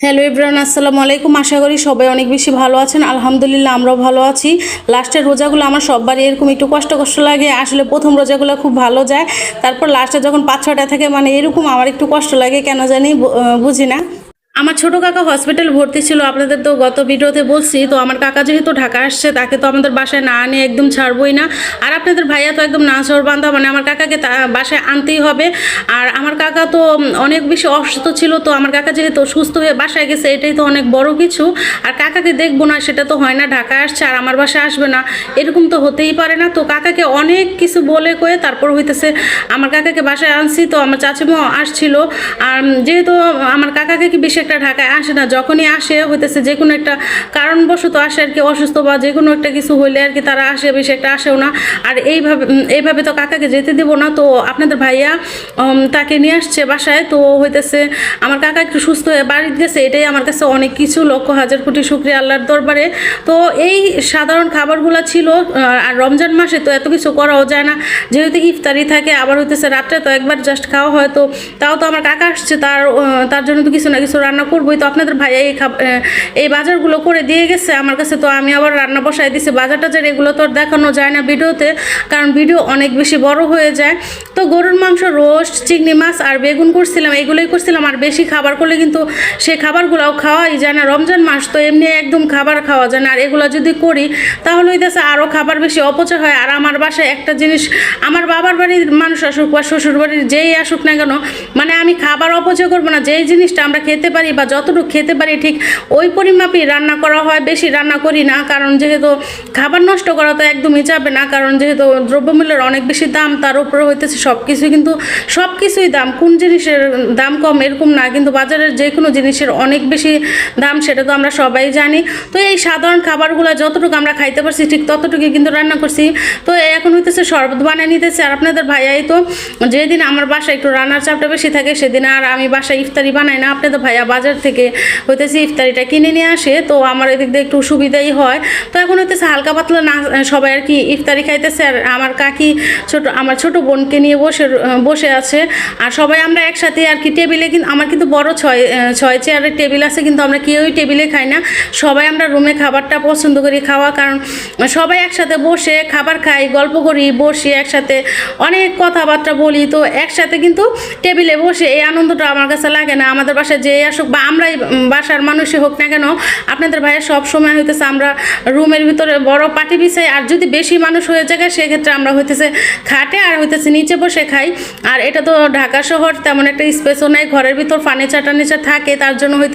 Hello everyone, আসসালামু আলাইকুম। আশা করি সবাই অনেক বেশি ভালো আছেন। আলহামদুলিল্লাহ আমরাও ভালো আছি। লাস্টের রোজাগুলো আমার সববারই এরকম একটু কষ্ট লাগে। আসলে প্রথম রোজাগুলো খুব ভালো যায়, তারপর লাস্টে যখন 5-6টা থাকে মানে এরকম আমার একটু কষ্ট লাগে, কেন জানি বুঝি না। আমার ছোট কাকা হসপিটাল ভর্তি ছিল, আপনাদের তো গত ভিডিওতে বলছি। তো আমার কাকা যেহেতু ঢাকা আসছে, তাকে তো আমাদের বাসায় না আনে একদম ছাড়বই না। আর আপনাদের ভাইয়া তো একদম নাছোড় বান্ধা, মানে আমার কাকাকে বাসায় আনতেই হবে। আর আমার কাকা তো অনেক বেশি অসুস্থ ছিল, তো আমার কাকা যেহেতু সুস্থ হয়ে বাসায় গেছে, এটাই তো অনেক বড় কিছু। আর কাকাকে দেখবো না সেটা তো হয় না, ঢাকা আসছে আর আমার বাসায় আসবে না, এরকম তো হতেই পারে না। তো কাকাকে অনেক কিছু বলে কয়ে তারপর হইতেছে আমার কাকাকে বাসায় আনছি। তো আমার চাচিমা আসছিল, আর যেহেতু আমার কাকাকে কি বেশি একটা ঢাকায় আসে না, যখনই আসে হইতেছে যে কোনো একটা কারণবশত আসে আর কি, অসুস্থ বা যে কোনো একটা কিছু হইলে আর কি তারা আসে, বেশি একটা আসেও না। আর এইভাবে তো কাকাকে যেতে দেবো না। তো আপনাদের ভাইয়া তাকে নিয়ে আসছে বাসায়। তো হইতেছে আমার কাকা একটু সুস্থ হয়ে বাড়িতে গেছে, এটাই আমার কাছে অনেক কিছু, লক্ষ হাজার কোটি শুকরিয়া আল্লাহর দরবারে। তো এই সাধারণ খাবারগুলো ছিল। আর রমজান মাসে তো এত কিছু করাও যায় না, যেহেতু ইফতারি থাকে, আবার হইতেছে রাত্রে তো একবার জাস্ট খাওয়া হয়। তো তাও তো আমার কাকা আসছে, তার জন্য তো কিছু না কিছু রান্না করবোই। তো আপনাদের ভাইয়া এই বাজারগুলো করে দিয়ে গেছে আমার কাছে। তো আমি আবার রান্না বসাই দিছি। বাজার টাজার এগুলো তো আর দেখানো যায় না ভিডিওতে, কারণ ভিডিও অনেক বেশি বড় হয়ে যায়। তো গরুর মাংস, রোস্ট, চিংড়ি মাছ আর বেগুন করছিলাম, এগুলোই করছিলাম। আর বেশি খাবার করলে কিন্তু সেই খাবারগুলোও খাওয়াই যায় না। রমজান মাস তো এমনি একদম খাবার খাওয়া যায় না, আর এগুলো যদি করি তাহলে হইতেছে আরও খাবার বেশি অপচয় হয়। আর আমার বাসায় একটা জিনিস, আমার বাবার বাড়ির মানুষ আসুক বা শ্বশুর বাড়ির যেই আসুক না কেন, মানে আমি খাবার অপচয় করবো না। যেই জিনিসটা আমরা খেতে পারি বা যতটুকু খেতে পারি ঠিক ওই পরিমাপই রান্না করা হয়, বেশি রান্না করি না। কারণ যেহেতু খাবার নষ্ট করা তো একদমই যাবে না, কারণ যেহেতু দ্রব্যমূল্যের অনেক বেশি দাম, তার উপরে হইতেছে সব কিছুই দাম। কোন জিনিসের দাম কম এরকম না, কিন্তু বাজারের যে কোনো জিনিসের অনেক বেশি দাম, সেটা তো আমরা সবাই জানি। তো এই সাধারণ খাবারগুলো যতটুকু আমরা খাইতে পারছি ঠিক ততটুকুই কিন্তু রান্না করছি। তো এখন হইতেছে শরবত বানিয়ে নিতেছে। আর আপনাদের ভাইয়াই তো যেদিন আমার বাসায় একটু রান্নার চাপটা বেশি থাকে, সেদিন আর আমি বাসায় ইফতারি বানাই না। আপনাদের ভাইয়া বাজার থেকে হইতেছে ইফতারিটা কিনে নিয়ে আসে, তো আমার এদিক দিয়ে একটু সুবিধাই হয়। তো এখন হইতেছে হালকা পাতলা না সবাই আর কি ইফতারি খাইতেছে। আর আমার কাকি আমার ছোট বোনকে নিয়ে বসে আছে। আর সবাই আমরা একসাথে আর কি টেবিলে, কিন্তু আমার কিন্তু বড় ছয় চেয়ারের টেবিল আছে, কিন্তু আমরা কেউই টেবিলে খাই না। সবাই আমরা রুমে খাবারটা পছন্দ করি খাওয়া, কারণ সবাই একসাথে বসে খাবার খাই, গল্প করি, বসি একসাথে, অনেক কথাবার্তা বলি। তো একসাথে কিন্তু টেবিলে বসে এই আনন্দটা আমার কাছে লাগে না। আমাদের বাসায় যে আসুক বা আমরাই বাসার মানুষই হোক না কেন, আপনাদের ভাইয়ের সব সময় হইতেছে আমরা রুমের ভিতরে বড় পাটি বিছাই। আর যদি বেশি মানুষ হয়ে যায় সেক্ষেত্রে আমরা হইতেছে খাটে আর হইতেছে নিচে বসে খাই। আর এটা তো ঢাকা শহর, তেমন একটা স্পেসও নাই, ঘরের ভিতর ফার্নিচার টার্নিচার থাকে, তার জন্য হইতে